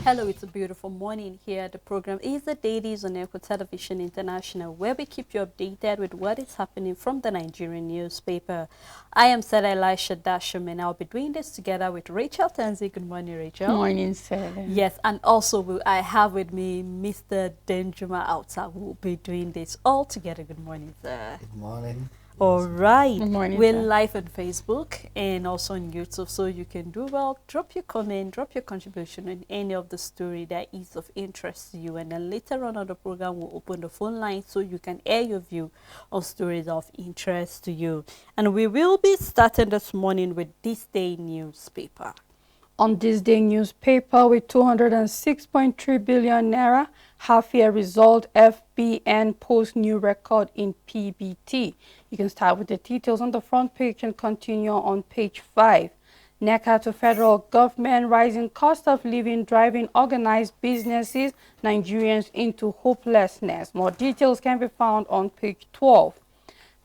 Hello, it's a beautiful morning here. The program is the Dailies on Echo Television International, where we keep you updated with what is happening from the Nigerian newspaper. I am Sarah Elisha Dasham, and I'll be doing this together with Rachel Tenzi. Good morning, Rachel. Morning, Sarah. Yes, and also I have with me Mr. Denjuma Outa, who will be doing this all together. Good morning, sir. Good morning. All right. Good morning, We're sir. live on Facebook and also on YouTube, so you can do well. Drop your comment, drop your contribution on any of the story that is of interest to you, and then later on the program we'll open the phone line so you can air your view on stories of interest to you. And we will be starting this morning with This Day newspaper. On This Day newspaper, with 206.3 billion naira half-year result, FBN posts new record in PBT. You can start with the details on the front page and continue on page 5. NECA to federal government, rising cost of living driving organized businesses, Nigerians into hopelessness. More details can be found on page 12.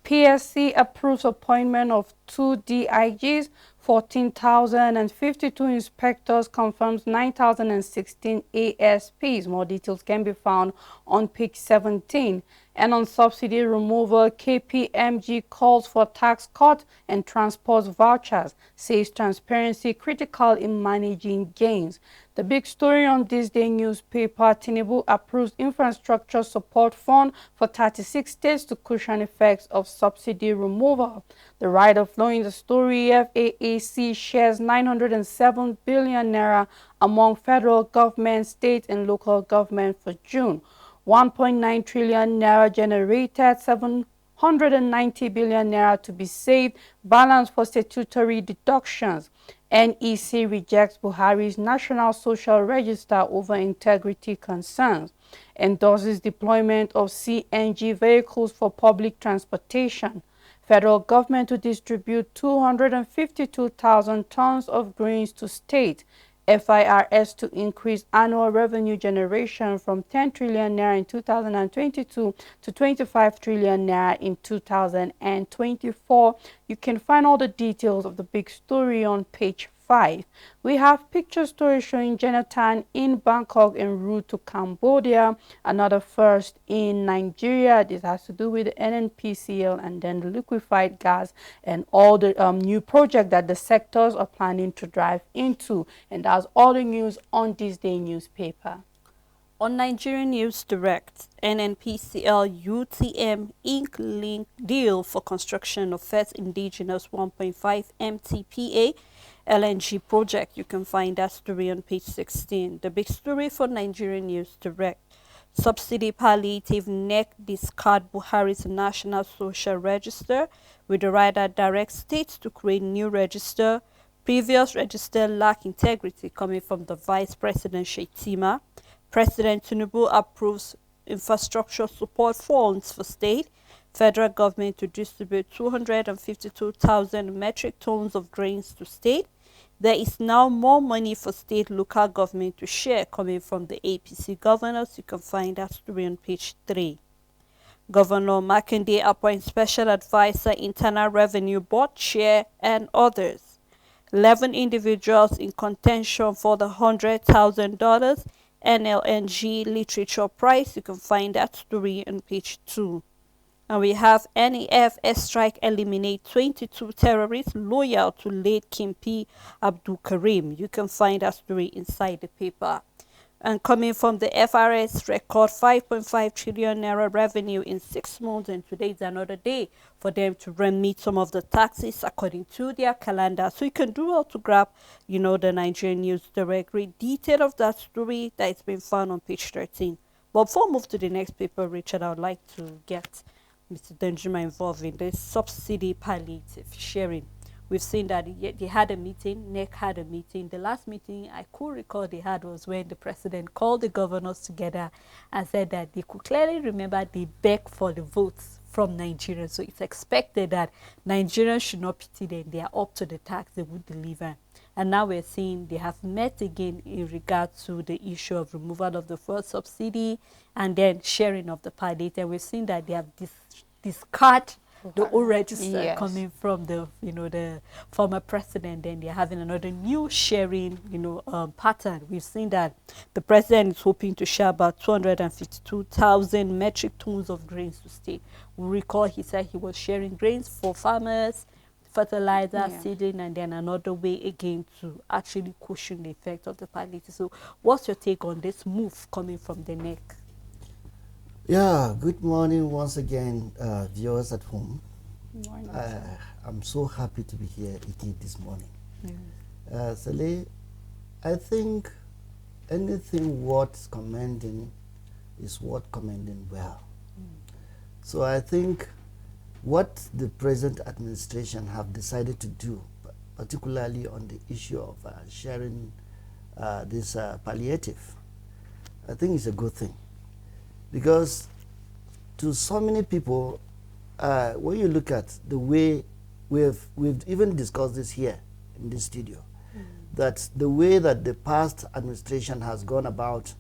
PSC approves appointment of 2 DIGs, 14,052 inspectors, confirms 9,016 ASPs. More details can be found on page 17. And on subsidy removal, KPMG calls for tax cut and transport vouchers, says transparency critical in managing gains. The big story on This Day newspaper, Tinubu approves infrastructure support fund for 36 states to cushion effects of subsidy removal. The right of knowing the story, FAAC shares 907 billion naira among federal government, state and local government for June. 1.9 trillion naira generated, 790 billion naira to be saved, balance for statutory deductions. NEC rejects Buhari's National Social Register over integrity concerns. Endorses deployment of CNG vehicles for public transportation. Federal government to distribute 252,000 tons of grains to state. FIRS to increase annual revenue generation from 10 trillion naira in 2022 to 25 trillion naira in 2024. You can find all the details of the big story on page 5. We have picture story showing Jonathan in Bangkok en route to Cambodia, another first in Nigeria. This has to do with the NNPCL and then the liquefied gas and all the new project that the sectors are planning to drive into. And that's all the news on This Day newspaper. On Nigerian News Direct, NNPCL UTM Inc. link deal for construction of first indigenous 1.5 MTPA LNG project. You can find that story on page 16. The big story for Nigerian News Direct. Subsidy palliative NEC discard Buhari's National Social Register with the right that directs states to create new register. Previous register lack integrity, coming from the Vice President Shetima. President Tinubu approves infrastructure support funds for state. Federal government to distribute 252,000 metric tons of grains to state. There is now more money for state local government to share, coming from the APC governors. You can find that story on page 3. Governor Makinde appoints special advisor, Internal Revenue Board chair, and others. 11 individuals in contention for the $100,000 NLNG Literature Prize. You can find that story on page 2. And we have NAF airstrike eliminate 22 terrorists loyal to late Kimpi Abdul Karim. You can find that story inside the paper. And coming from the FRS, record 5.5 trillion naira revenue in 6 months, and today is another day for them to remit some of the taxes according to their calendar. So you can do well to grab, the Nigerian News Direct. Read detail of that story that has been found on page 13. But before we move to the next paper, Richard, I would like to get Mr. Denjuma involved in this subsidy palliative sharing. We've seen that they had a meeting, NEC had a meeting. The last meeting I could recall they had was when the president called the governors together and said that they could clearly remember they begged for the votes from Nigerians. So it's expected that Nigerians should not pity them. They are up to the tax they would deliver. And now we're seeing they have met again in regard to the issue of removal of the fuel subsidy and then sharing of the palliative. We've seen that they have discarded the old register Yes. coming from the, the former president. Then they're having another new sharing, pattern. We've seen that the president is hoping to share about 252,000 metric tons of grains to state. We recall he said he was sharing grains for farmers, fertilizer, Yeah. seeding, and then another way again to actually cushion the effect of the palliative. So what's your take on this move coming from the neck? Yeah, good morning once again, viewers at home. Morning. I'm so happy to be here again this morning. Yeah. Saleh, I think anything worth commending is worth commending well. So I think what the present administration have decided to do, particularly on the issue of sharing this palliative, I think is a good thing. Because to so many people, when you look at the way we've even discussed this here in this studio, that the way that the past administration has gone about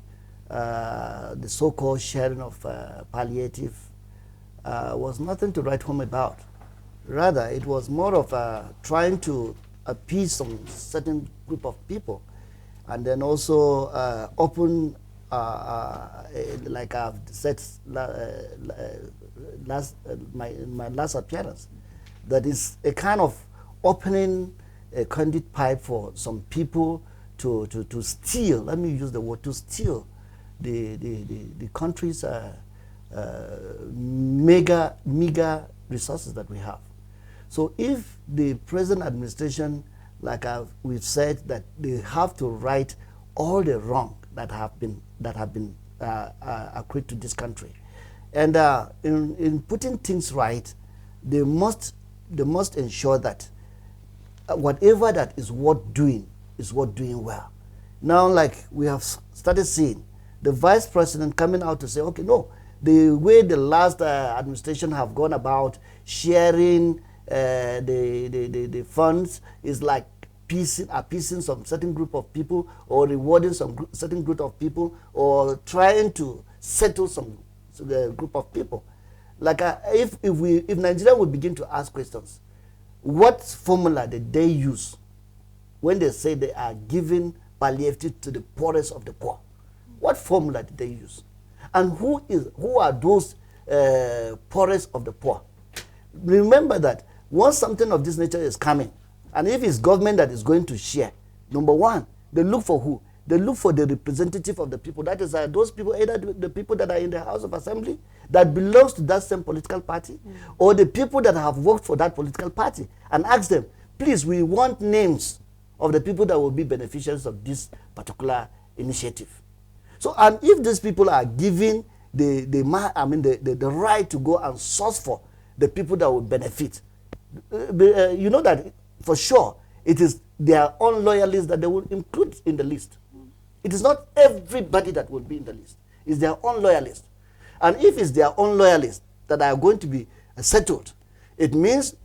the so-called sharing of palliative was nothing to write home about. Rather, it was more of trying to appease some certain group of people, and then also open, like I've said my last appearance, that is a kind of opening a conduit pipe for some people to steal. Let me use the word, to steal the country's meager resources that we have. So if the present administration, like we've said, that they have to right all the wrong that have been accrued to this country, and in putting things right, they must ensure that whatever that is worth doing well. Now, like we have started seeing, the vice president coming out to say, okay, no, the way the last administration have gone about sharing the funds is like appeasing some certain group of people, or rewarding some certain group of people, or trying to settle some group of people. Like if Nigeria would begin to ask questions, what formula did they use when they say they are giving palliative to the poorest of the poor? What formula did they use? And who are those poorest of the poor? Remember that once something of this nature is coming, and if it's government that is going to share, number one, they look for who? They look for the representative of the people. That is those people, either the people that are in the House of Assembly that belongs to that same political party, or the people that have worked for that political party, and ask them, please, we want names of the people that will be beneficiaries of this particular initiative. So, and if these people are given the right to go and source for the people that will benefit, you know that for sure it is their own loyalists that they will include in the list. It is not everybody that will be in the list. It's their own loyalists. And if it's their own loyalists that are going to be settled, it means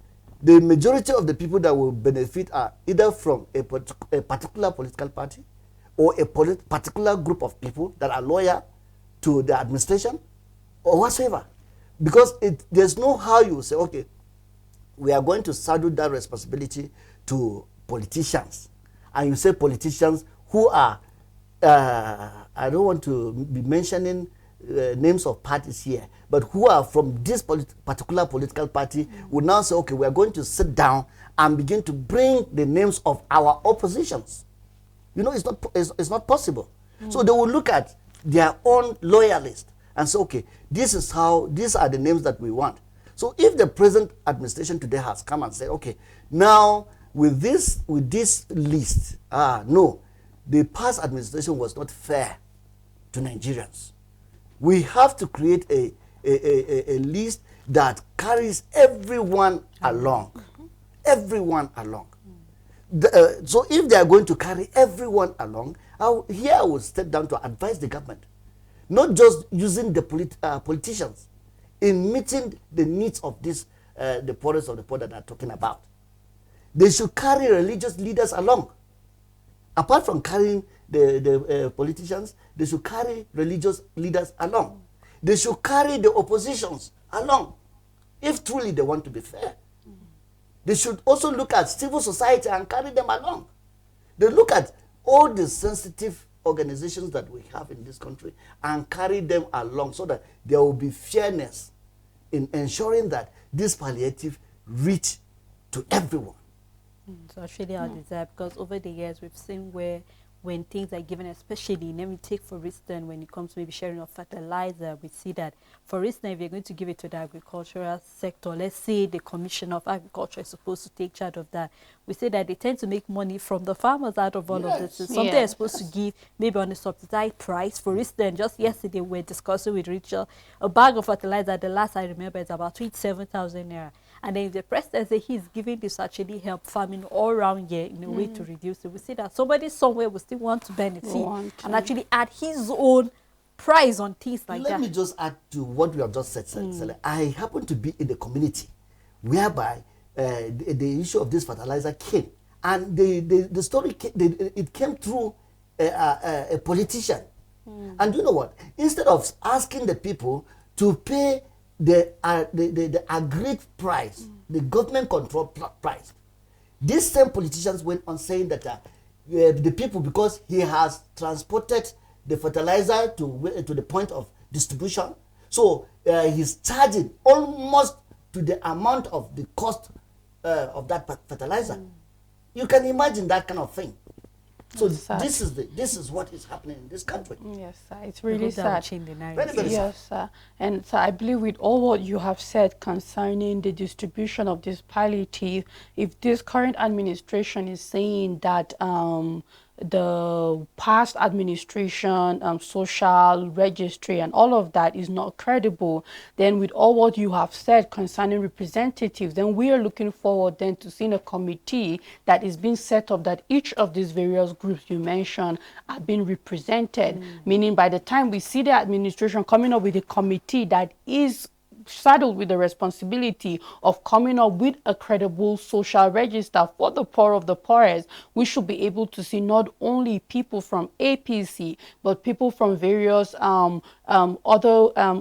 the majority of the people that will benefit are either from a particular political party, or a particular group of people that are loyal to the administration, or whatsoever. Because there's no how you say, okay, we are going to saddle that responsibility to politicians. And you say politicians who are, I don't want to be mentioning names of parties here, but who are from this particular political party, will now say, okay, we are going to sit down and begin to bring the names of our oppositions. You know, it's not possible. So they will look at their own loyalists and say, okay, these are the names that we want. So if the present administration today has come and said, okay, now with this list, no, the past administration was not fair to Nigerians. We have to create a list that carries everyone along. Everyone along. So if they are going to carry everyone along, I will step down to advise the government, not just using the politicians in meeting the needs of the poorest of the poor that are talking about. They should carry religious leaders along. Apart from carrying the politicians, they should carry religious leaders along. They should carry the oppositions along. if truly they want to be fair. They should also look at civil society and carry them along. They look at all the sensitive organizations that we have in this country and carry them along so that there will be fairness in ensuring that this palliative reach to everyone. So actually our desire, because over the years we've seen where when things are given, especially, let me take for instance when it comes to maybe sharing of fertilizer, we see that, for instance, if you're going to give it to the agricultural sector, let's say the Commission of Agriculture is supposed to take charge of that, we say that they tend to make money from the farmers out of all of this. So something they're supposed to give maybe on a subsidized price. For instance, just yesterday we were discussing with Rachel, a bag of fertilizer, the last I remember, is about 27,000 naira. And then if the president says he's giving this actually help farming all around here in a way to reduce it, we see that somebody somewhere will still want to benefit and actually add his own price on things like that. Let me just add to what we have just said, Sally. I happen to be in the community whereby the issue of this fertilizer came. And the story, it came through a politician. And you know what? Instead of asking the people to pay the agreed price, the government control price, these same politicians went on saying that the people, because he has transported the fertilizer to the point of distribution, so he's charging almost to the amount of the cost of that fertilizer. You can imagine that kind of thing. So this is what is happening in this country. Yes, sir. It's really sad. Very, very yes, sir. And so I believe with all what you have said concerning the distribution of this palliative, if this current administration is saying that the past administration, social registry and all of that is not credible, then with all what you have said concerning representatives, then we are looking forward then to seeing a committee that is being set up, that each of these various groups you mentioned are being represented, meaning by the time we see the administration coming up with a committee that is saddled with the responsibility of coming up with a credible social register for the poor of the poorest, we should be able to see not only people from APC, but people from various other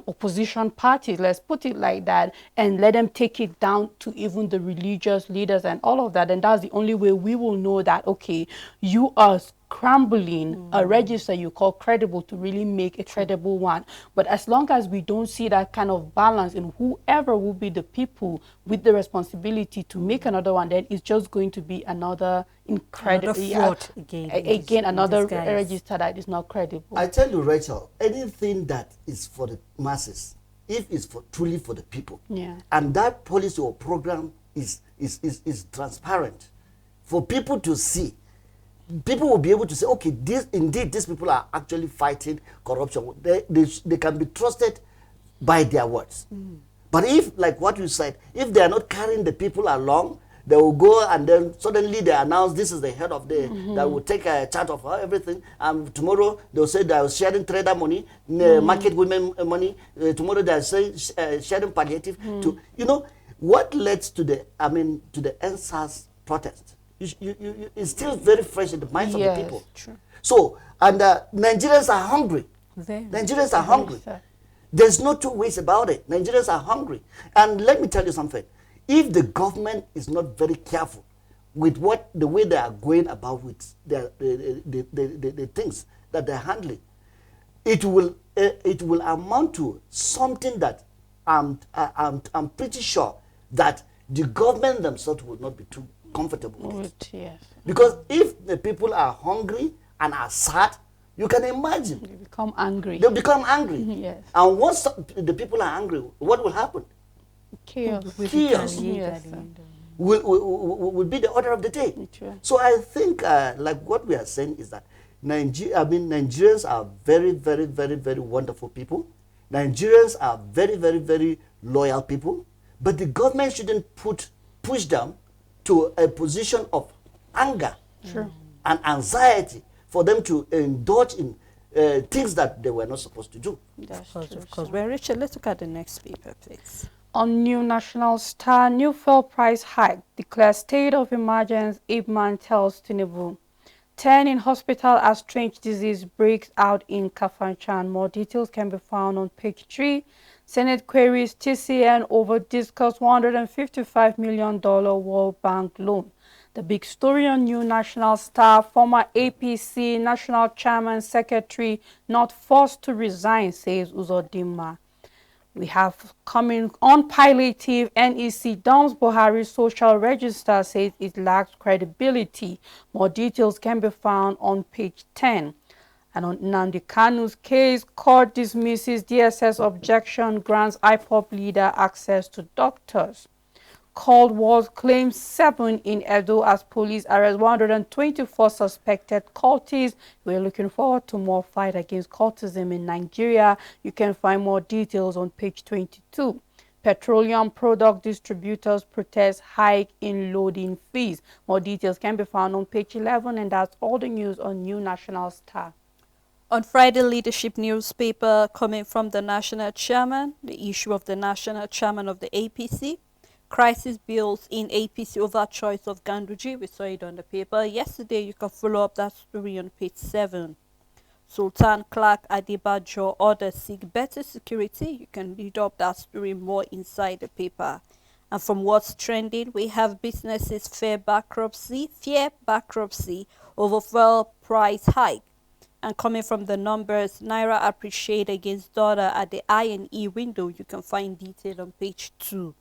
opposition parties, let's put it like that, and let them take it down to even the religious leaders and all of that. And that's the only way we will know that, okay, you are scrambling a register you call credible to really make a credible one. But as long as we don't see that kind of balance in whoever will be the people with the responsibility to make another one, then it's just going to be another incredible fraud again another register that is not credible. I tell you, Rachel, anything that is for the masses, if it's truly for the people, and that policy or program is transparent for people to see, people will be able to say, okay, these people are actually fighting corruption. They can be trusted by their words. But if, like what you said, if they are not carrying the people along, they will go and then suddenly they announce this is the head of the, that will take a charge of everything. And tomorrow they will say they are sharing trader money, market women money. Tomorrow they are saying sharing palliative. To, you know, what led to the, to the NSAS protest? It's still very fresh in the minds of the people. True. So, and Nigerians are hungry. Nigerians are hungry. There's no two ways about it. Nigerians are hungry. And let me tell you something. If the government is not very careful with the way they are going about with the things that they're handling, it will amount to something that I'm pretty sure that the government themselves will not be too comfortable with it. Yes. Because if the people are hungry and are sad, you can imagine. They become angry. They'll become angry. Yes. And once the people are angry, what will happen? Chaos. Chaos Yes, will be the order of the day. So I think, like what we are saying is that Nigerians are very, very, very, very wonderful people. Nigerians are very, very, very loyal people. But the government shouldn't push them to a position of anger and anxiety for them to indulge in things that they were not supposed to do. That's Of course. Well, Richard, let's look at the next paper, please. On New National Star, new fuel price hike, declares state of emergency, Ibman tells Tinubu. 10 in hospital as strange disease breaks out in Kafanchan. More details can be found on page 3. Senate queries TCN over discussed $155 million World Bank loan. The big story on New National Star, former APC National Chairman Secretary not forced to resign, says Uzodinma. We have coming on palliative. NEC dumps Buhari's social register, says it lacks credibility. More details can be found on page 10. And on Nnamdi Kanu's case, court dismisses DSS objection, grants IPOB leader access to doctors. Cold War claims 7 in Edo as police arrest 124 suspected cultists. We're looking forward to more fight against cultism in Nigeria. You can find more details on page 22. Petroleum product distributors protest hike in loading fees. More details can be found on page 11, and that's all the news on New National Star. On Friday, leadership newspaper coming from the national chairman, the issue of the national chairman of the APC. Crisis bills in APC over choice of Ganduji. We saw it on the paper. Yesterday, you can follow up that story on page 7. Sultan Clark Adebajo orders seek better security. You can read up that story more inside the paper. And from what's trending, we have businesses fear bankruptcy over fuel price hike. And coming from the numbers, Naira appreciate against dollar at the I&E window. You can find detail on page 2.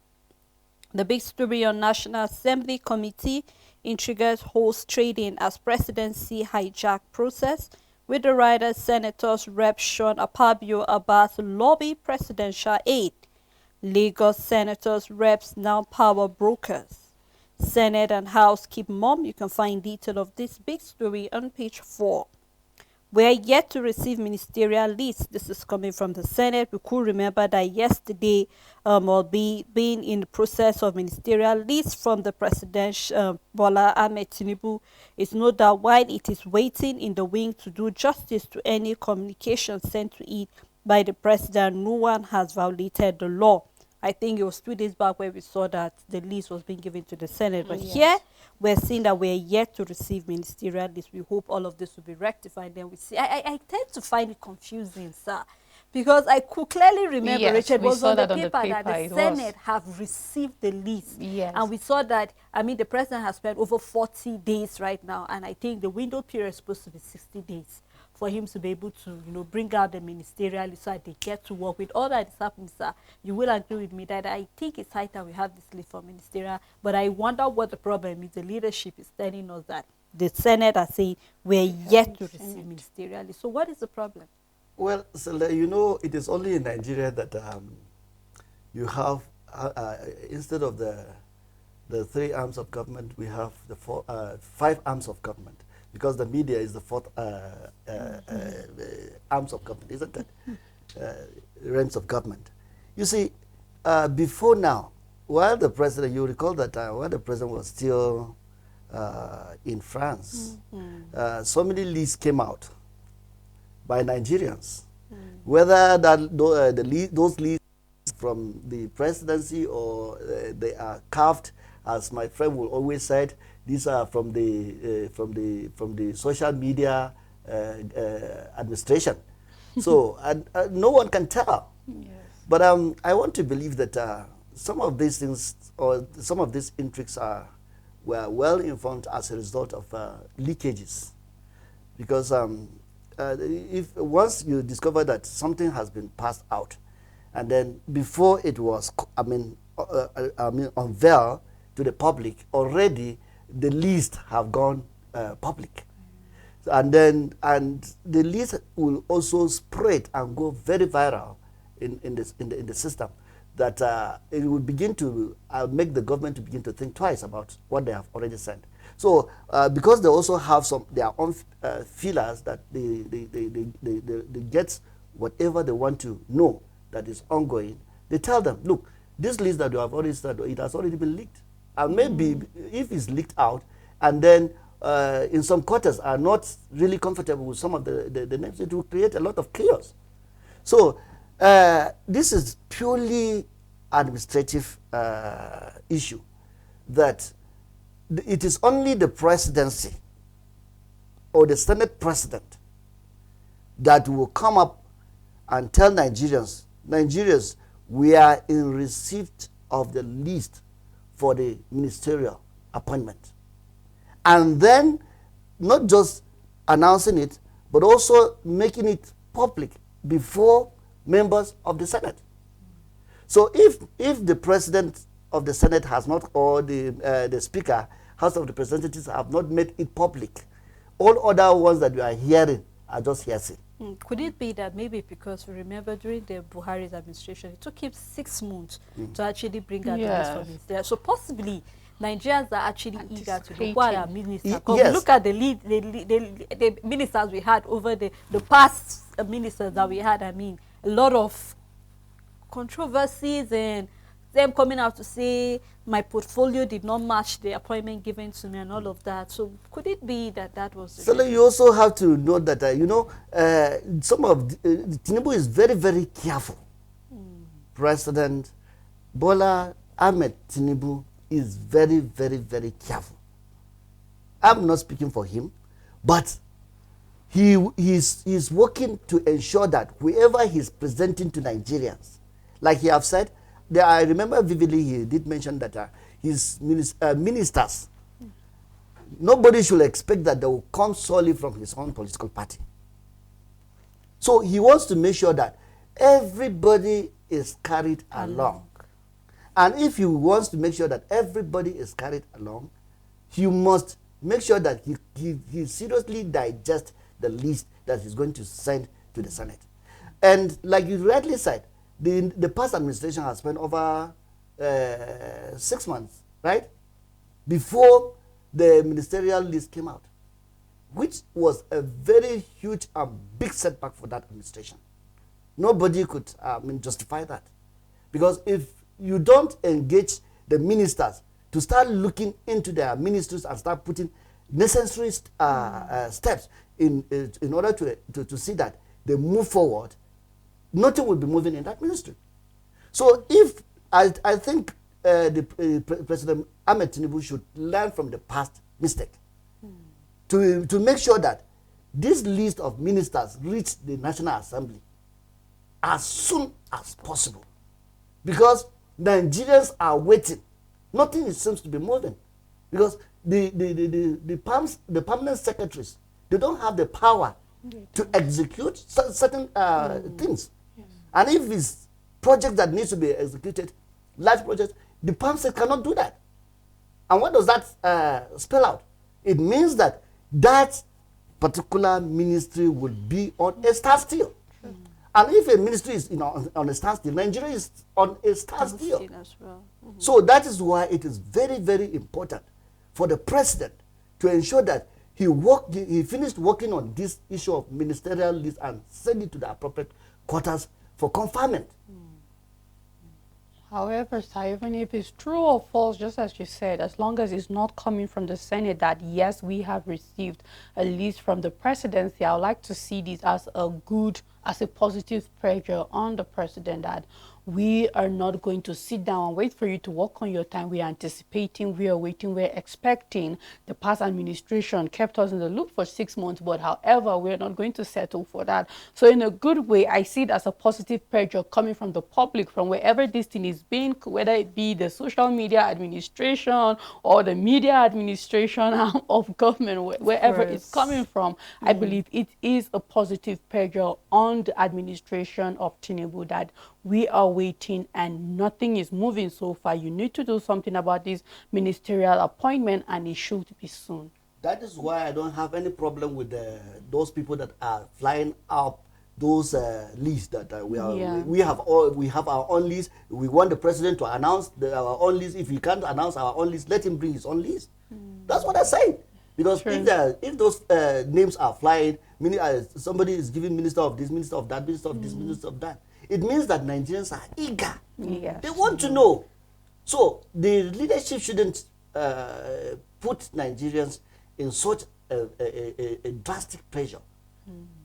The big story on National Assembly Committee intrigues horse trading as presidency hijack process, with the riders, senators, Rep. Sean Akpabio Abbas lobby presidential aid. Lagos senators, reps now power brokers. Senate and House keep mum. You can find detail of this big story on page 4. We are yet to receive ministerial lists. This is coming from the Senate. We could remember that yesterday being in the process of ministerial lists from the President Bola Ahmed Tinubu. It's no doubt while it is waiting in the wing to do justice to any communication sent to it by the President, no one has violated the law. I think it was 2 days back where we saw that the list was being given to the Senate. But Yes. here, we're seeing that we're yet to receive ministerial lists. We hope all of this will be rectified. Then we see. I tend to find it confusing, sir, because I could clearly remember, Yes, Richard, we was saw on the that on the paper that paper, the it Senate was. have received the list. Yes. And we saw that, I mean, the president has spent over 40 days right now, and I think the window period is supposed to be 60 days for him to be able to, bring out the ministerial list so that they get to work. With all that is happening, sir, you will agree with me that I think it's high time we have this list for ministerial, but I wonder what the problem is. The leadership is telling us that the Senate are saying we're yet to receive ministerial list. So what is the problem? Well, so, it is only in Nigeria that you have, instead of the 3 arms of government, we have the 5 arms of government, because the media is the 4th arms of government, isn't it? Realms of government. You see, before now, while the president, you recall that while the president was still in France, so many lists came out by Nigerians, whether those lists from the presidency or they are carved, as my friend will always say, these are from the social media administration. So no one can tell. Yes. But I want to believe that some of these things or some of these intrigues were well informed as a result of leakages, because if once you discover that something has been passed out, and then before it was unveiled to the public, already the list have gone public, and the list will also spread and go very viral in the system, that it will begin to make the government to begin to think twice about what they have already sent. So because they also have their own feelers that they get whatever they want to know that is ongoing, they tell them, look, this list that you have already said, it has already been leaked. And maybe if it's leaked out, and then in some quarters are not really comfortable with some of the names, it will create a lot of chaos. So this is purely administrative issue, that it is only the presidency or the Senate president that will come up and tell Nigerians, we are in receipt of the list for the ministerial appointment. And then not just announcing it, but also making it public before members of the Senate. So if the president of the Senate has not, or the Speaker, House of Representatives have not made it public, all other ones that we are hearing are just hearsay. Could it be that maybe because we remember during the Buhari's administration, it took him 6 months to actually bring out the list from his there. So possibly Nigerians are actually eager to know what our ministers. Because Yes. look at the ministers we had over the past ministers that we had. I mean, a lot of controversies and them coming out to say my portfolio did not match the appointment given to me and all of that. So could it be that that was the So you also have to know that, some of Tinubu is very, very careful. President Bola Ahmed Tinubu is very, very, very careful. I'm not speaking for him, but he's working to ensure that whoever he's presenting to Nigerians, like he have said, I remember vividly he did mention that his ministers, nobody should expect that they will come solely from his own political party. So he wants to make sure that everybody is carried along. And if he wants to make sure that everybody is carried along, he must make sure that he seriously digests the list that he's going to send to the Senate. And like you rightly said, the past administration has spent over 6 months, right, before the ministerial list came out, which was a very huge and big setback for that administration. Nobody could justify that. Because if you don't engage the ministers to start looking into their ministries and start putting necessary steps in order to see that they move forward, nothing will be moving in that ministry. So if I think President Ahmed Tinubu should learn from the past mistake to make sure that this list of ministers reach the National Assembly as soon as possible, because Nigerians are waiting. Nothing seems to be moving because the permanent secretaries, they don't have the power to execute certain things. And if it's project that needs to be executed, large projects, the PAMSEC cannot do that. And what does that spell out? It means that that particular ministry will be on a standstill. And if a ministry is on a standstill, Nigeria is on a standstill as well. So that is why it is very, very important for the president to ensure that he finished working on this issue of ministerial list and send it to the appropriate quarters for conferment. However, sir, even if it's true or false, just as you said, as long as it's not coming from the Senate that, yes, we have received a list from the presidency, I would like to see this as a positive pressure on the president that we are not going to sit down and wait for you to work on your time. We are anticipating, we are waiting, we're expecting. The past administration kept us in the loop for 6 months, but however, we're not going to settle for that. So in a good way, I see it as a positive pressure coming from the public, from wherever this thing is being, whether it be the social media administration or the media administration of government, wherever it's coming from. I believe it is a positive pressure on the administration of Tinubu that we are waiting and nothing is moving so far. You need to do something about this ministerial appointment, and it should be soon. That is why I don't have any problem with those people that are flying up those lists that we have our own list. We want the president to announce our own list. If he can't announce our own list, let him bring his own list. That's what I say. Because if those names are flying, meaning somebody is giving minister of this, minister of that, minister of this, minister of that, it means that Nigerians are eager. Yes. They want to know. So the leadership shouldn't put Nigerians in such a drastic pressure.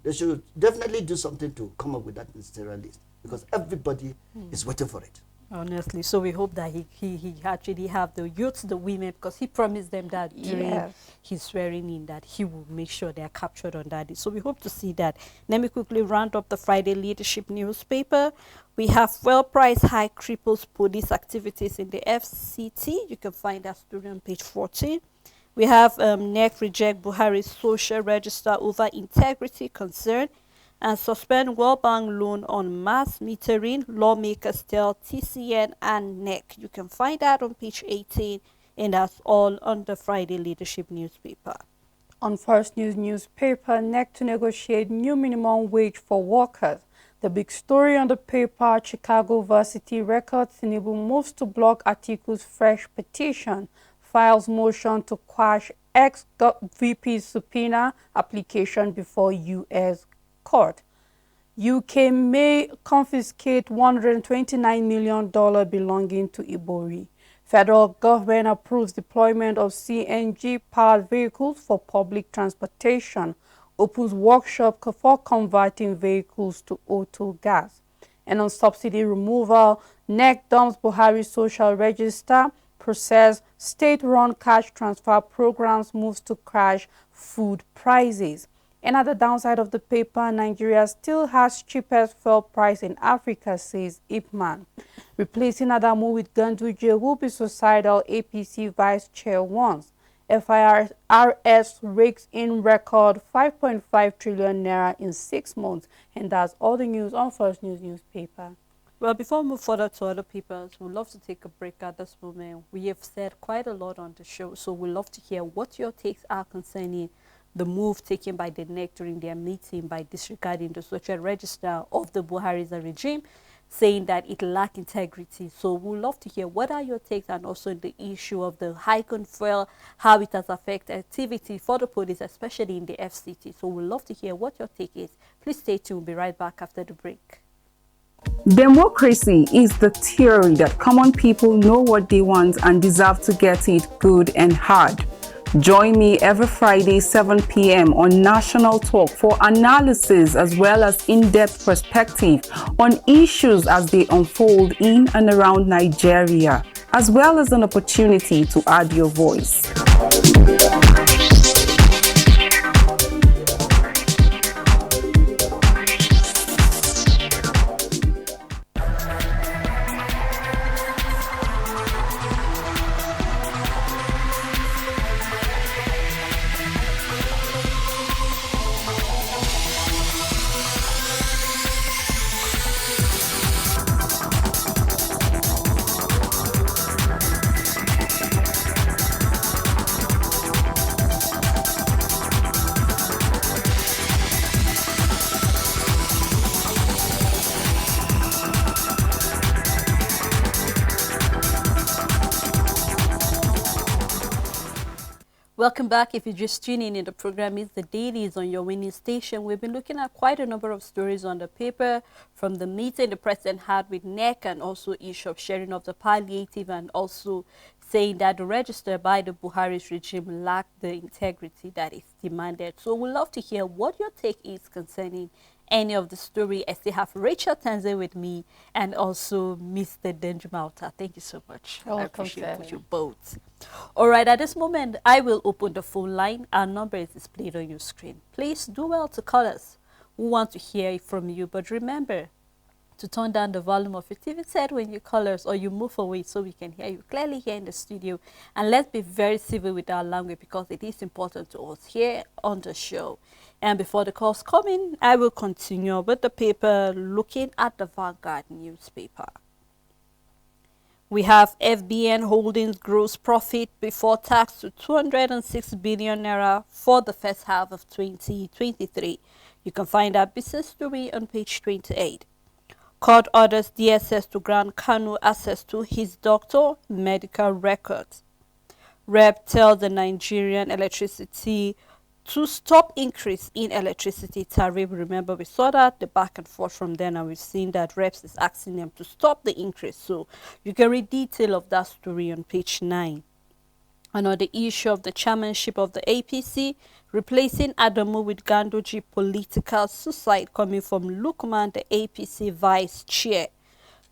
They should definitely do something to come up with that ministerial list, because everybody is waiting for it. Honestly, so we hope that he actually have the youth, the women, because he promised them that during his swearing in that he will make sure they are captured on that. So we hope to see that. Let me quickly round up the Friday leadership newspaper. We have fuel price hike cripples police activities in the FCT. You can find that story on page 14. We have NEC reject Buhari's social register over integrity concern and suspend World Bank loan on mass metering. Lawmakers tell TCN and NEC. You can find that on page 18, and that's all on the Friday Leadership newspaper. On First News newspaper, NEC to negotiate new minimum wage for workers. The big story on the paper, Chicago Varsity Records Tinubu moves to block Atiku's fresh petition, files motion to quash ex-VP's subpoena application before U.S. court. UK may confiscate $129 million belonging to Ibori. Federal government approves deployment of CNG-powered vehicles for public transportation. Opens workshop for converting vehicles to auto gas. And on subsidy removal, NEC dumps Buhari social register, process state-run cash transfer programs moves to crash food prices. And at the downside of the paper, Nigeria still has cheapest fuel price in Africa, says Ipman. Replacing Adamu with Ganduje will be suicidal, APC vice chair wants. FIRS rakes in record 5.5 trillion naira in 6 months. And that's all the news on First News newspaper. Well, before we move further to other papers, we'd love to take a break at this moment. We have said quite a lot on the show, so we'd love to hear what your takes are concerning the move taken by the NEC during their meeting by disregarding the social register of the Buhari's regime, saying that it lacked integrity. So we'd love to hear what are your takes, and also the issue of the hike on fuel, how it has affected activity for the police, especially in the FCT. So we'd love to hear what your take is. Please stay tuned. We'll be right back after the break. Democracy is the theory that common people know what they want and deserve to get it good and hard. Join me every Friday, 7 p.m. on National Talk for analysis as well as in-depth perspective on issues as they unfold in and around Nigeria, as well as an opportunity to add your voice. Welcome back. If you're just tuning in, the program is The Dailies on your winning station. We've been looking at quite a number of stories on the paper, from the meeting the president had with NEC, and also issue of sharing of the palliative, and also saying that the register by the Buhari's regime lacked the integrity that is demanded. So we'd love to hear what your take is concerning any of the story. I still have Rachel Tanze with me and also Mr. Denjumalta. Thank you so much. I appreciate you both. All right, at this moment, I will open the phone line. Our number is displayed on your screen. Please do well to call us. We want to hear from you, but remember to turn down the volume of your TV set when you call us, or you move away so we can hear you clearly here in the studio. And let's be very civil with our language, because it is important to us here on the show. And before the calls come in, I will continue with the paper, looking at the Vanguard newspaper. We have FBN Holdings gross profit before tax to 206 billion naira for the first half of 2023. You can find our business story on page 28. Court orders DSS to grant Kanu access to his doctor medical records. Rep tells the Nigerian electricity to stop increase in electricity tariff. Remember, we saw that the back and forth from then, and we've seen that Reps is asking them to stop the increase. So you can read detail of that story on page 9. And on the issue of the chairmanship of the APC, replacing Adamu with Gandoji, political suicide coming from Lukman, the APC vice chair.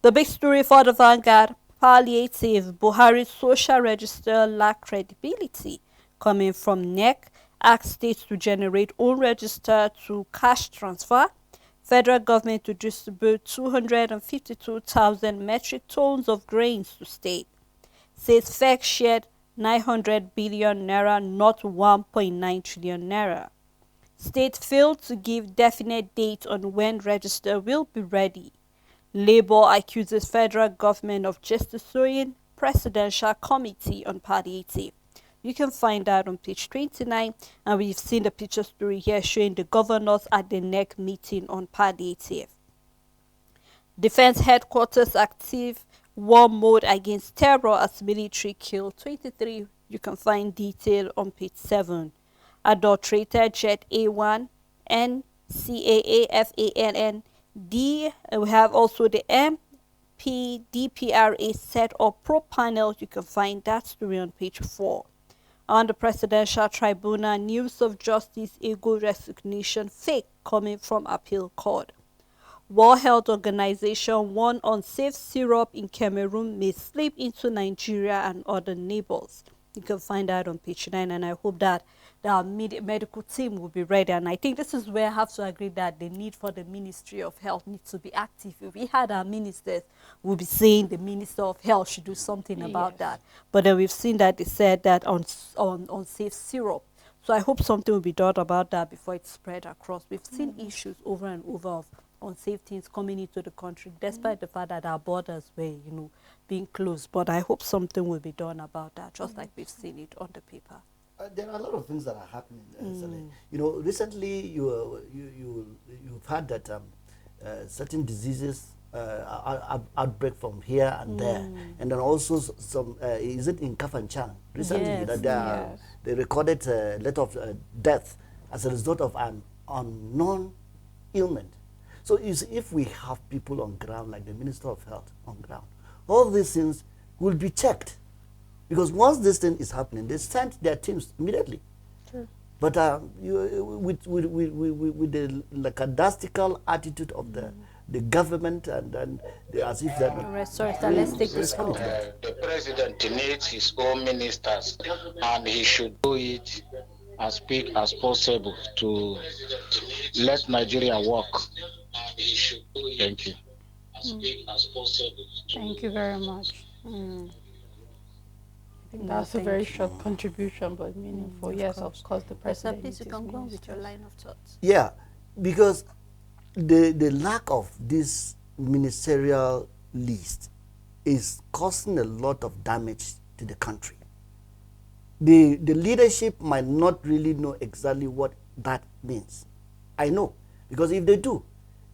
The big story for the Vanguard, palliative, Buhari's social register lack credibility, coming from NEC, ask states to generate own register to cash transfer. Federal government to distribute 252,000 metric tons of grains to state. Says FEC shared 900 billion naira, not 1.9 trillion naira. State failed to give definite date on when register will be ready. Labour accuses federal government of justifying presidential committee on palliative. You can find that on page 29, and we've seen the picture story here showing the governors at the NEC meeting on palliative. Defense headquarters active war mode against terror as military kill 23. You can find detail on page 7. Adulterated jet A1 NCAAFANN D. We have also the MPDPRA set up pro panel. You can find that story on page 4. On the presidential tribunal, news of Justice Ego resignation fake coming from appeal court. World Health Organization warned unsafe syrup in Cameroon may slip into Nigeria and other neighbors. You can find that on page 9, and I hope that the medical team will be ready. And I think this is where I have to agree that the need for the Ministry of Health needs to be active. If we had our ministers, we'll be saying the Minister of Health should do something about that. But then we've seen that they said that on safe syrup. So I hope something will be done about that before it's spread across. We've seen issues over and over of unsafe things coming into the country, despite the fact that our borders were, being closed. But I hope something will be done about that, just like we've seen it on the paper. There are a lot of things that are happening. Recently you've had that certain diseases outbreak from here and there, and then also some. Is it in Kafanchan recently that they recorded a lot of death as a result of an unknown ailment. So if we have people on ground, like the Minister of Health on ground, all these things will be checked. Because once this thing is happening, they send their teams immediately. Sure. But with the lackadaisical attitude of the government, and as if that... Let's take this call. The president needs his own ministers, and he should do it as quick as possible to let Nigeria work. Thank you. Thank you very much. That's a very short contribution, but meaningful. Yes, of course, the president. Please, you can go with your line of thoughts. Yeah, because the lack of this ministerial list is causing a lot of damage to the country. The leadership might not really know exactly what that means. I know, because if they do,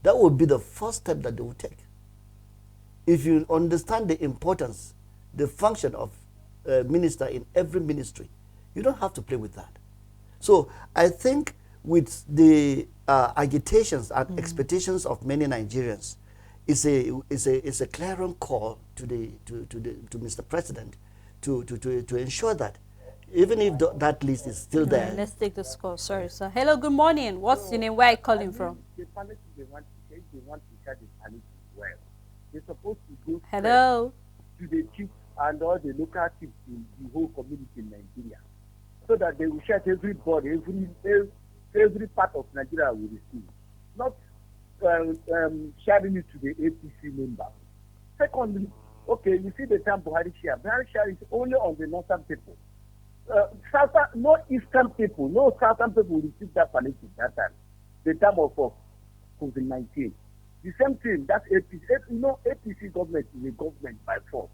that would be the first step that they will take. If you understand the importance, the function of minister in every ministry, you don't have to play with that. So I think with the agitations and expectations of many Nigerians, it's a clarion call to Mr. President to ensure that even if that list is still there. Let's take this call. Sorry, sir. Hello, good morning. What's your name? Where are you calling from? They want to share the palliative well. They're supposed to go Hello. to the chief and all the local chiefs in the whole community in Nigeria, so that they will share everybody, every part of Nigeria will receive, not sharing it to the APC members. Secondly, okay, you see the term Buhari share. Buhari share is only on the northern people. No eastern people, no southern people will receive that palliative that time. The time of COVID-19. The same thing, that's APC. APC government is a government by force.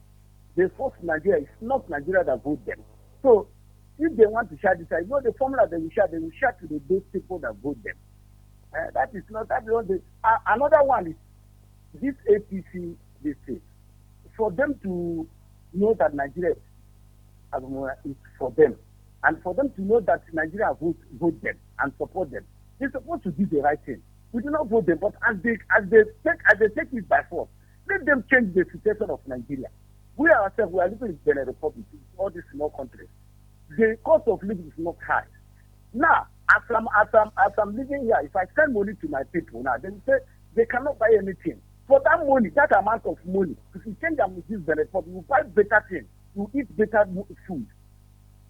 They force Nigeria. It's not Nigeria that vote them. So if they want to share this, the formula they will share to those people that vote them. That is not another one is this APC. They say for them to know that Nigeria is for them, and for them to know that Nigeria vote them and support them, they're supposed to do the right thing. We do not vote them, but as they take it by force, let them change the situation of Nigeria. We ourselves, we are living in Benin Republic, all these small countries. The cost of living is not high. Now, as I'm living here, if I send money to my people now, they say they cannot buy anything. For that money, that amount of money, if you change them with this Benin Republic, you buy better things, you eat better food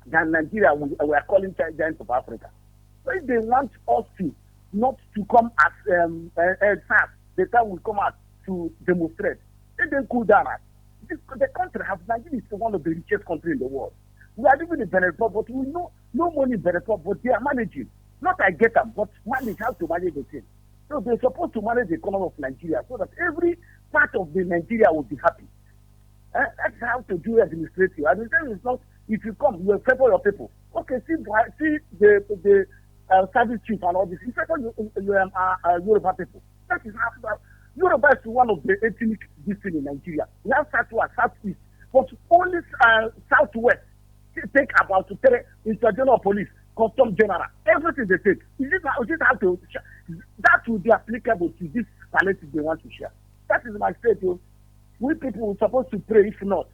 than Nigeria we are calling giants of Africa. So if they want us to not to come as SARS. The time will come out to demonstrate. They cool down. The country has Nigeria is one of the richest countries in the world. We are living in Venezuela, but we know no money in Venezuela, but they are managing. Not I get them, but manage how to manage the thing. So they're supposed to manage the economy of Nigeria so that every part of the Nigeria will be happy. That's how to do administrative. Administration is not, if you come, you favor your people. Okay, see the service chief and all this. You favor Yoruba people. That is how Yoruba is one of the ethnic districts in Nigeria. We have southwest, southeast, but only southwest take about to tell internal police, custom general, everything they take. That will be applicable to this palliative they want to share. That is my statement. We people are supposed to pray. If not,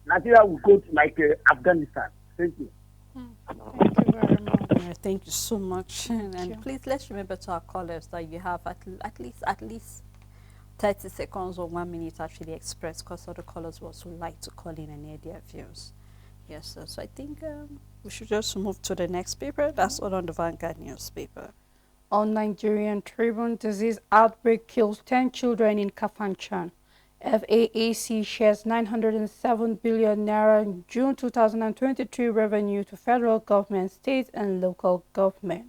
Nigeria will go to like Afghanistan. Thank you. Thank you very much. Yeah, thank you so much. And please let's remember to our callers that you have at least 30 seconds or 1 minute to actually express, because other callers would also like to call in and air their views. Yes, sir. So I think we should just move to the next paper. That's all on the Vanguard newspaper. On Nigerian Tribune, disease outbreak kills 10 children in Kafanchan. FAAC shares 907 billion naira in June 2023 revenue to federal government, state and local government.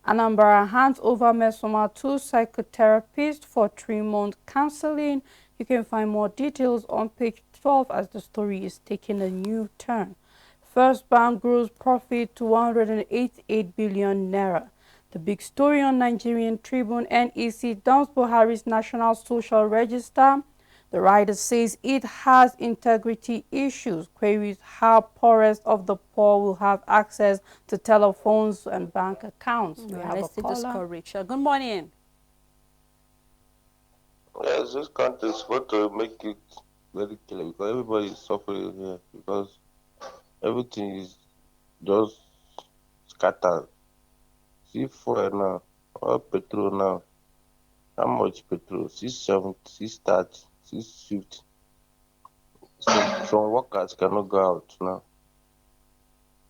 Anambra hands over Mesoma to psychotherapist for 3-month counseling. You can find more details on page 12 as the story is taking a new turn. First Bank grows profit to 188 billion naira. The big story on Nigerian Tribune: NEC dumps Buhari's National Social Register. The writer says it has integrity issues, queries how poorest of the poor will have access to telephones and bank accounts. We have let's a take this caller. call, Richard. Good morning. Yes, this country is supposed to make it very clear because everybody is suffering here because everything is just scattered. See fuel now, or petrol now. How much petrol? 670, 630, 650. Some workers cannot go out now.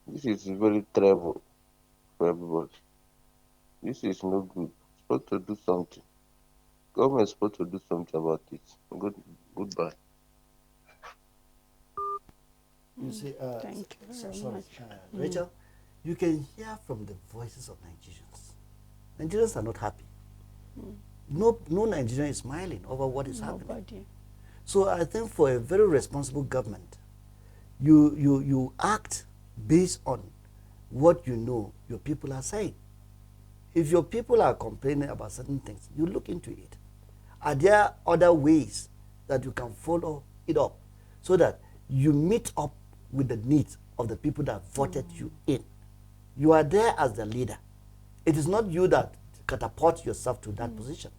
This is very terrible for everybody. This is no good. Supposed to do something. Government is supposed to do something about it. Goodbye. You see, Thank you very sorry, much. Rachel, you can hear from the voices of Nigerians. Nigerians are not happy. No Nigerian is smiling over what is happening. Nobody. So I think for a very responsible government, you act based on what you know your people are saying. If your people are complaining about certain things, you look into it. Are there other ways that you can follow it up so that you meet up with the needs of the people that voted you in? You are there as the leader. It is not you that catapult yourself to that position.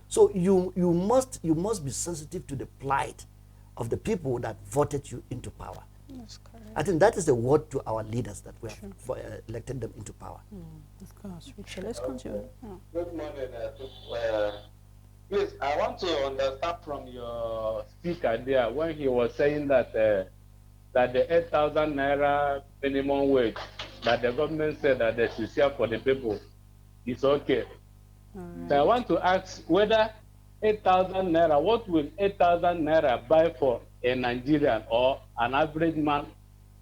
So you must be sensitive to the plight of the people that voted you into power. That's correct. I think that is the word to our leaders that we have elected them into power. Of course, Richard. Let's continue. Good morning. Please, I want to understand from your speaker there when he was saying that that the 8,000 naira minimum wage that the government said that they should share for the people is okay. Right. So I want to ask whether 8,000 naira, what will 8,000 naira buy for a Nigerian or an average man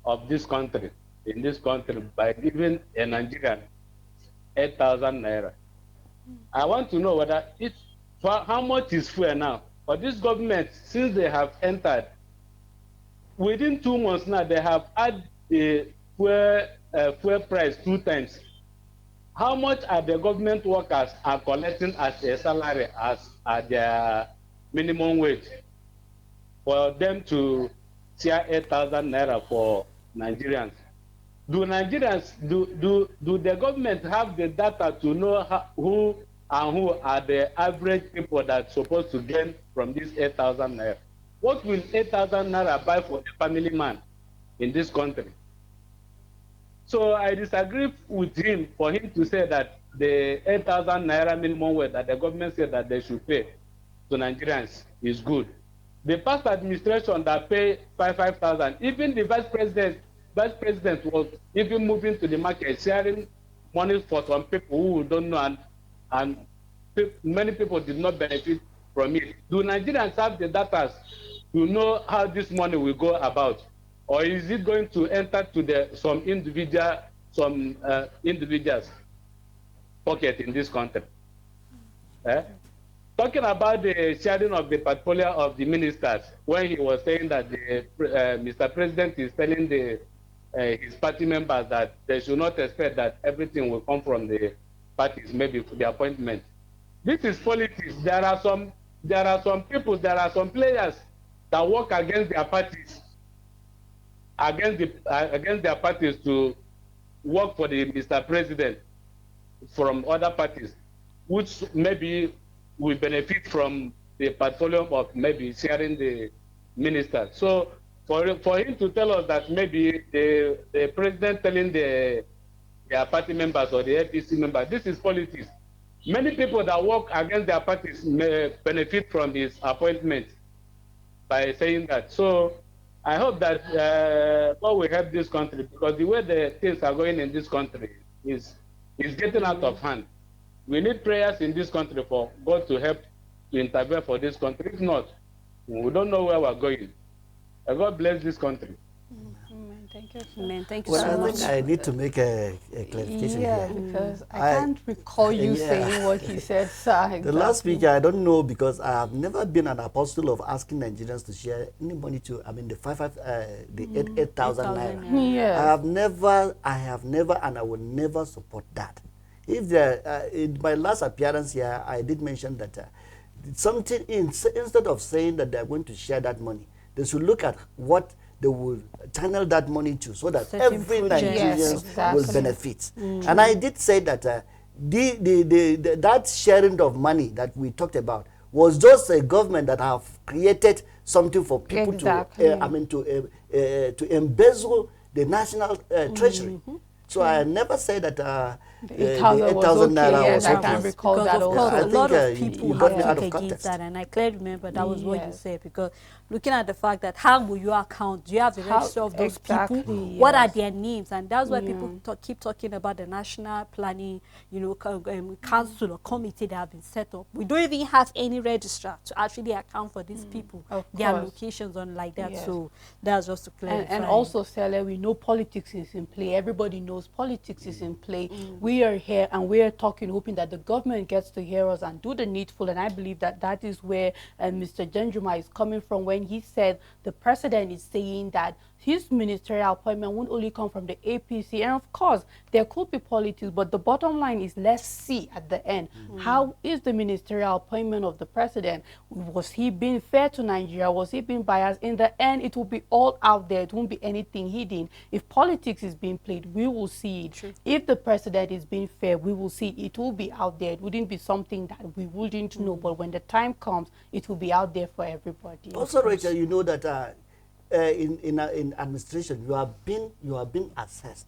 of this country, in this country, by giving a Nigerian 8,000 naira? I want to know whether it's how much is fuel now. For this government, since they have entered, within 2 months now, they have added the fuel price 2 times. How much are the government workers are collecting as a salary as their minimum wage for them to share 8,000 naira for Nigerians? Do Nigerians do the government have the data to know who are the average people that's supposed to gain from this 8,000 naira? What will 8,000 naira buy for a family man in this country? So I disagree with him for him to say that the 8,000 naira minimum wage that the government said that they should pay to Nigerians is good. The past administration that pay 5,000, even the vice president was even moving to the market, sharing money for some people who don't know, and and many people did not benefit from it. Do Nigerians have the data to know how this money will go about, or is it going to enter to some individuals pocket in this country? Talking about the sharing of the portfolio of the ministers, when he was saying that Mr. President is telling his party members that they should not expect that everything will come from the parties, maybe for the appointment. This is politics. There are some people, there are some players that work against their parties, against their parties to work for the Mr. President from other parties, which maybe will benefit from the portfolio of maybe sharing the minister. So for him to tell us that maybe the president telling their party members or the APC members, this is politics. Many people that work against their parties may benefit from his appointment by saying that. So I hope that God will help this country, because the way the things are going in this country is getting out of hand. We need prayers in this country for God to help to intervene for this country. If not, we don't know where we're going. God bless this country. Amen. Thank you, sir. Amen. Thank you Well, so I much. think I need to make a clarification Yeah, here. because I can't recall you saying what he said, sir. The last speaker, I don't know, because I have never been an apostle of asking Nigerians to share any money to, I mean, the 8,000 naira. Yes. I have never, and I will never support that. If there, in my last appearance here, I did mention that instead of saying that they're going to share that money, they should look at what they will channel that money to, so that Certain every projects. Nigerian Yes, exactly. will benefit. And I did say that that sharing of money that we talked about was just a government that have created something for people Exactly. to embezzle the national treasury. So I never said that the 8,000 naira Yes, was I okay. can recall Because that of course, I a also. think, lot of you people got me have out of kicked against context. that, and I clearly remember that was what you Yes. said. Because looking at the fact that how will you account? Do you have the How- register of those exactly, people? What are yes. their names? And that's why people keep talking about the national planning, council or committee that have been set up. We don't even have any registrar to actually account for these people, Of their course. locations on like that. Yes. So that's just to clarify. And also, Sele, we know politics is in play. Everybody knows politics is in play. We are here and we are talking, hoping that the government gets to hear us and do the needful. And I believe that that is where Mr. Genjuma is coming from when he said the president is saying that his ministerial appointment won't only come from the APC. And of course, there could be politics, but the bottom line is let's see at the end. How is the ministerial appointment of the president? Was he being fair to Nigeria? Was he being biased? In the end, it will be all out there. It won't be anything hidden. If politics is being played, we will see it. True. If the president is being fair, we will see it. It will be out there. It wouldn't be something that we wouldn't know. But when the time comes, it will be out there for everybody. Also, Rachel, you know that in administration, you are being assessed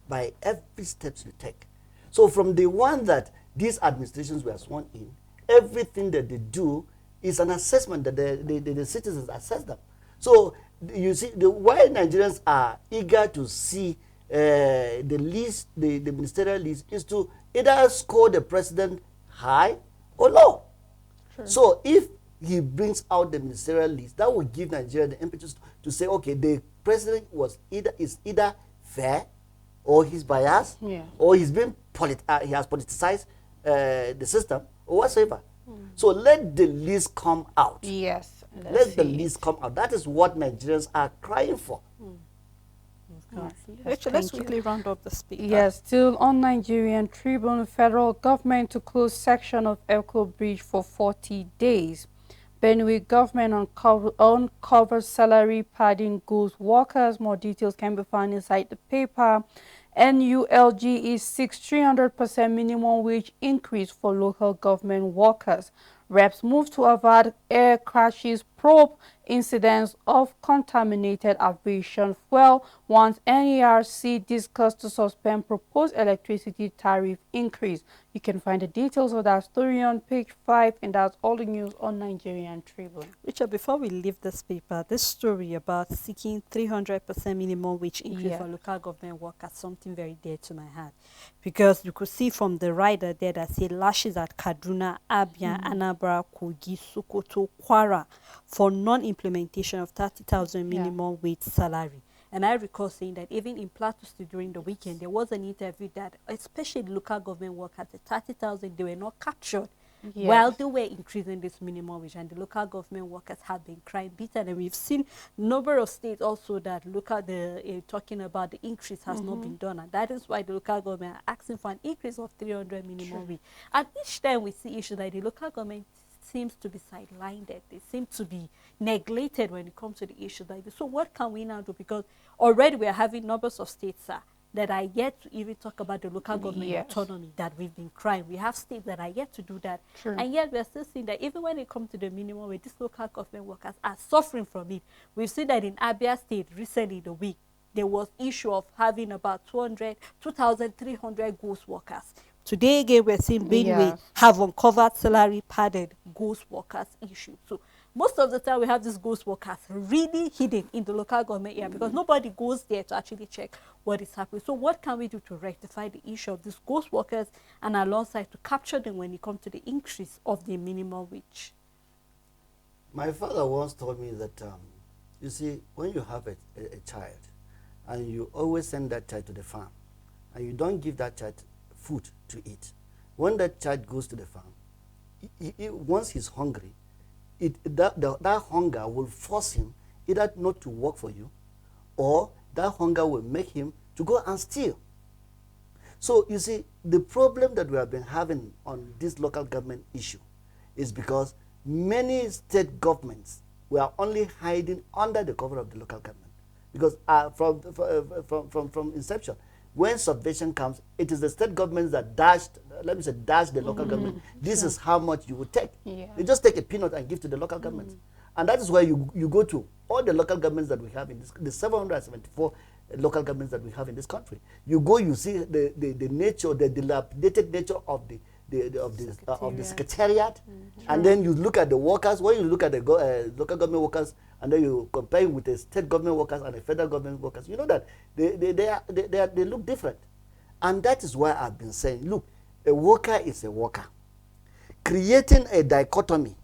by every steps you take. So from the one that these administrations were sworn in, everything that they do is an assessment that the citizens assess them. So you see, why Nigerians are eager to see the list, the ministerial list, is to either score the president high or low. Sure. So if he brings out the ministerial list, that will give Nigeria the impetus to say, okay, the president is either fair, or he's biased, or he's been he has politicized the system, or whatsoever. So let the list come out. Yes. Let the list come out. That is what Nigerians are crying for. Rachel, let's quickly round up the speaker. Yes, still on Nigerian Tribune, federal government to close section of Echo Bridge for 40 days. Benue government uncovers salary padding goes workers. More details can be found inside the paper. NULG is 300% minimum wage increase for local government workers. Reps move to avert air crashes, probe incidents of contaminated aviation fuel, wants NERC discuss to suspend proposed electricity tariff increase. You can find the details of that story on page 5, and that's all the news on Nigerian Tribune. Richard, before we leave this paper, this story about seeking 300% minimum wage increase for local government workers, something very dear to my heart. Because you could see from the rider there that said lashes at Kaduna, Abia, Anambra, Kogi, Sokoto, Kwara for non-implementation of 30,000 minimum wage salary. And I recall saying that even in Plateau State during the weekend, there was an interview that, especially local government workers, the 30,000, they were not captured while they were increasing this minimum wage, and the local government workers have been crying bitter. And we've seen number of states also that talking about the increase has not been done, and that is why the local government are asking for an increase of 300 minimum wage. And each time we see issues like the local government seems to be sidelined, they seem to be neglected when it comes to the issues like this. So what can we now do? Because already we are having numbers of states that are yet to even talk about the local government autonomy that we've been crying. We have states that are yet to do that. And yet we are still seeing that even when it comes to the minimum wage, these local government workers are suffering from it. We've seen that in Abia State recently the week, there was issue of having about 2,300 ghost workers. Today again, we're seeing Benue have uncovered salary padded ghost workers issue. So most of the time we have these ghost workers really hidden in the local government area because nobody goes there to actually check what is happening. So what can we do to rectify the issue of these ghost workers and alongside to capture them when it comes to the increase of the minimum wage? My father once told me that, you see, when you have a child and you always send that child to the farm and you don't give that child food to eat, when that child goes to the farm, once he's hungry, that hunger will force him either not to work for you, or that hunger will make him to go and steal. So you see, the problem that we have been having on this local government issue is because many state governments were only hiding under the cover of the local government. Because from inception, when subvention comes, it is the state governments that dash the local government. This is how much you would take. You just take a peanut and give to the local governments. And that is why you go to all the local governments that we have in this, the 774 local governments that we have in this country. You go, you see the nature, the dilapidated nature of the secretariat, and then you look at the workers. When you look at the local government workers, and then you compare with the state government workers and the federal government workers, you know that they look different. And that is why I've been saying, look, a worker is a worker. Creating a dichotomy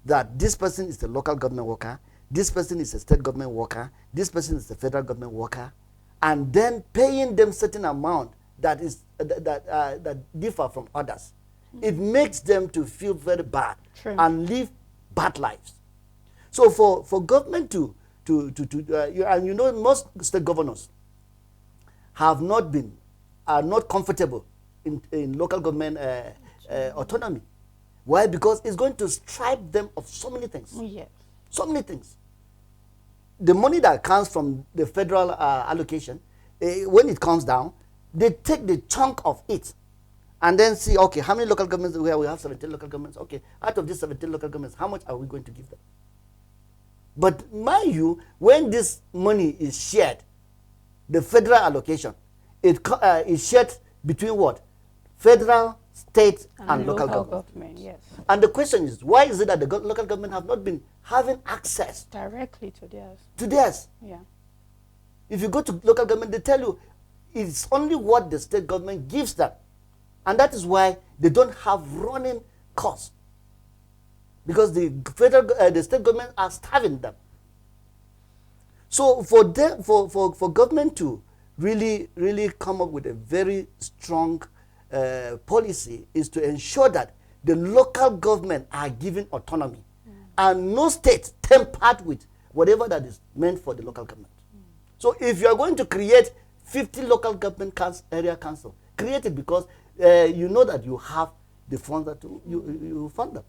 that this person is a local government worker, this person is a state government worker, this person is a federal government worker, and then paying them certain amount that differ from others. It makes them to feel very bad and live bad lives. So for government and you know, most state governors are not comfortable in local government autonomy. Why? Because it's going to stripe them of so many things. So many things. The money that comes from the federal allocation, when it comes down, they take the chunk of it and then see, okay, how many local governments we have? 17 local governments. Okay, out of these 17 local governments, how much are we going to give them? But mind you, when this money is shared, the federal allocation, it is shared between what? Federal, state, and local government. Yes. And the question is, why is it that the local government have not been having access directly to theirs? To theirs. Yeah. If you go to local government, they tell you it's only what the state government gives them. And that is why they don't have running costs. Because the state government are starving them. So for government to really come up with a very strong policy is to ensure that the local government are given autonomy and no state tempered with whatever that is meant for the local government. So if you are going to create 50 local government area council, create it because you know that you have the funds that you fund them.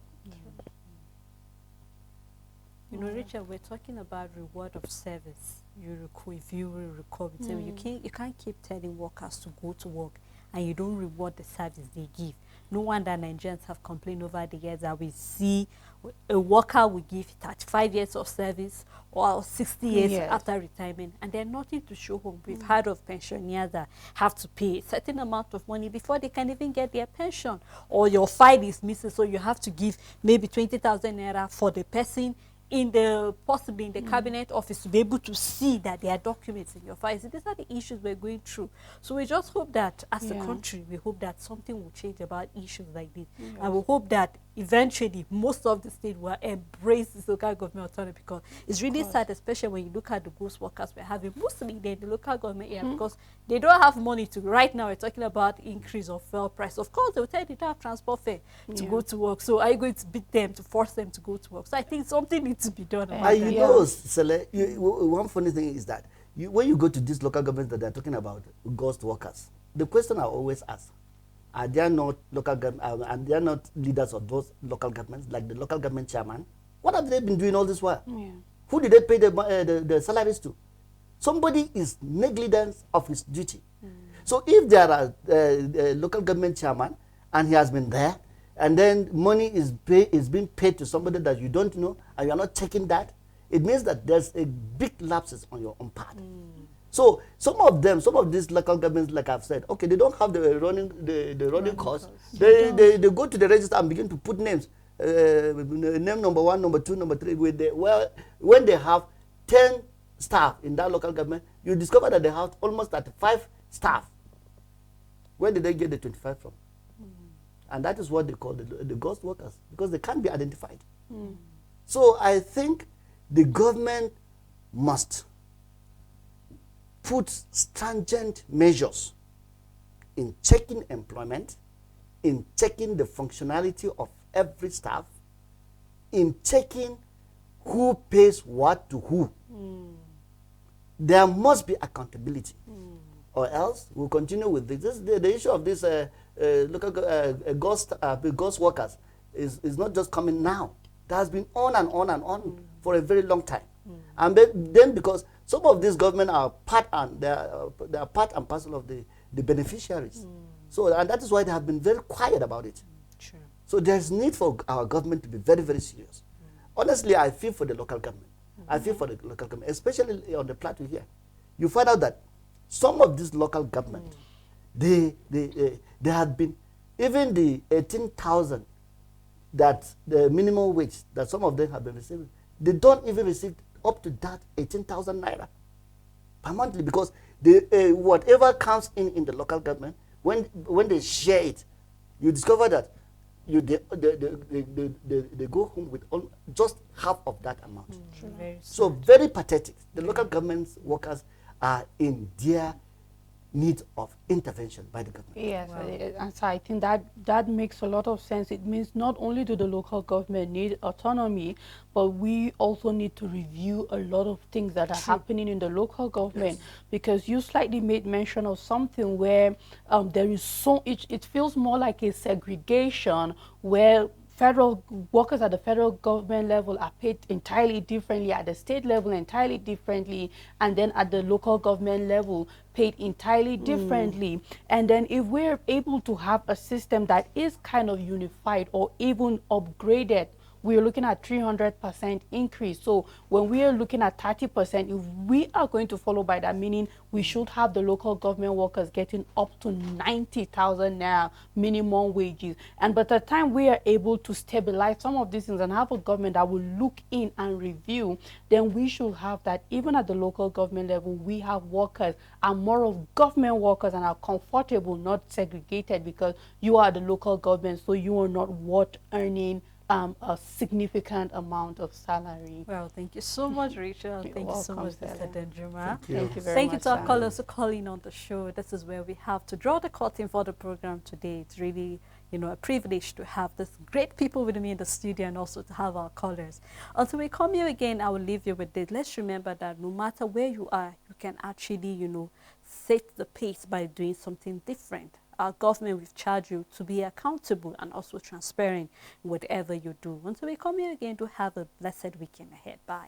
You know, Richard, we're talking about reward of service. If you recall, you can't keep telling workers to go to work and you don't reward the service they give. No wonder Nigerians have complained over the years that we see a worker will give 35 years of service or 60 years after retirement, and they're nothing to show home. We've heard of pensioners that have to pay a certain amount of money before they can even get their pension, or your file is missing, so you have to give maybe 20,000 naira for the person in the possibly in the cabinet office to be able to see that there are documents in your files. These are the issues we're going through. So we just hope that as a country, we hope that something will change about issues like this. And we hope that eventually most of the state will embrace this local government autonomy, because it's really sad, especially when you look at the ghost workers we're having mostly in the local government area, because they don't have money to. Right now we're talking about increase of fuel price. Of course they will tell you they don't have transport fare to go to work, so are you going to beat them to force them to go to work? So I think something needs to be done about that. You know, Sele, one funny thing is that when you go to these local governments that they're talking about, ghost workers, the question I always ask, are there not local government, and they are not leaders of those local governments, like the local government chairman? What have they been doing all this while? Who did they pay the salaries to? Somebody is negligent of his duty. So if there are a local government chairman and he has been there, and then money is being paid to somebody that you don't know, and you are not checking that, it means that there's a big lapses on your own part. So some of these local governments, like I've said, okay, they don't have the running costs. They go to the register and begin to put names, name number 1, number 2, number 3. When they have 10 staff in that local government, you discover that they have almost 35 staff. Where did they get the 25 from? And that is what they call the ghost workers, because they can't be identified. So I think the government must put stringent measures in checking employment, in checking the functionality of every staff, in checking who pays what to who. There must be accountability, or else we'll continue with this. The issue of this local ghost workers is not just coming now. That has been on and on and on for a very long time. And then because some of these government are part and they are part and parcel of the beneficiaries. So, and that is why they have been very quiet about it. True. So there's need for our government to be very, very serious. Honestly, I feel for the local government. I feel for the local government, especially on the plateau here. You find out that some of these local government, they have been, even the 18,000 that the minimum wage that some of them have been receiving, they don't even receive up to that 18,000 naira per monthly, because whatever comes in the local government, when they share it, you discover that they go home with just half of that amount. So very pathetic. The local government workers are in their need of intervention by the government. Yes, and so I think that makes a lot of sense. It means not only do the local government need autonomy, but we also need to review a lot of things that are happening in the local government. Because you slightly made mention of something where there is it feels more like a segregation where federal workers at the federal government level are paid entirely differently, at the state level entirely differently, and then at the local government level paid entirely differently. And then if we're able to have a system that is kind of unified or even upgraded, we're looking at 300% increase. So when we are looking at 30%, if we are going to follow by that, meaning we should have the local government workers getting up to 90,000 naira minimum wages. And by the time we are able to stabilize some of these things and have a government that will look in and review, then we should have that even at the local government level, we have workers and more of government workers and are comfortable, not segregated, because you are the local government, so you are not worth earning a significant amount of salary. Well, thank you so much, Rachel. Thank you so much, Mr. Denjuma. Thank you very much. Thank you to our callers for calling on the show. This is where we have to draw the curtain for the program today. It's really, a privilege to have this great people with me in the studio and also to have our callers. Until we come here again, I will leave you with this. Let's remember that no matter where you are, you can actually, set the pace by doing something different. Our government will charge you to be accountable and also transparent in whatever you do. Until we come here again, do have a blessed weekend ahead. Bye.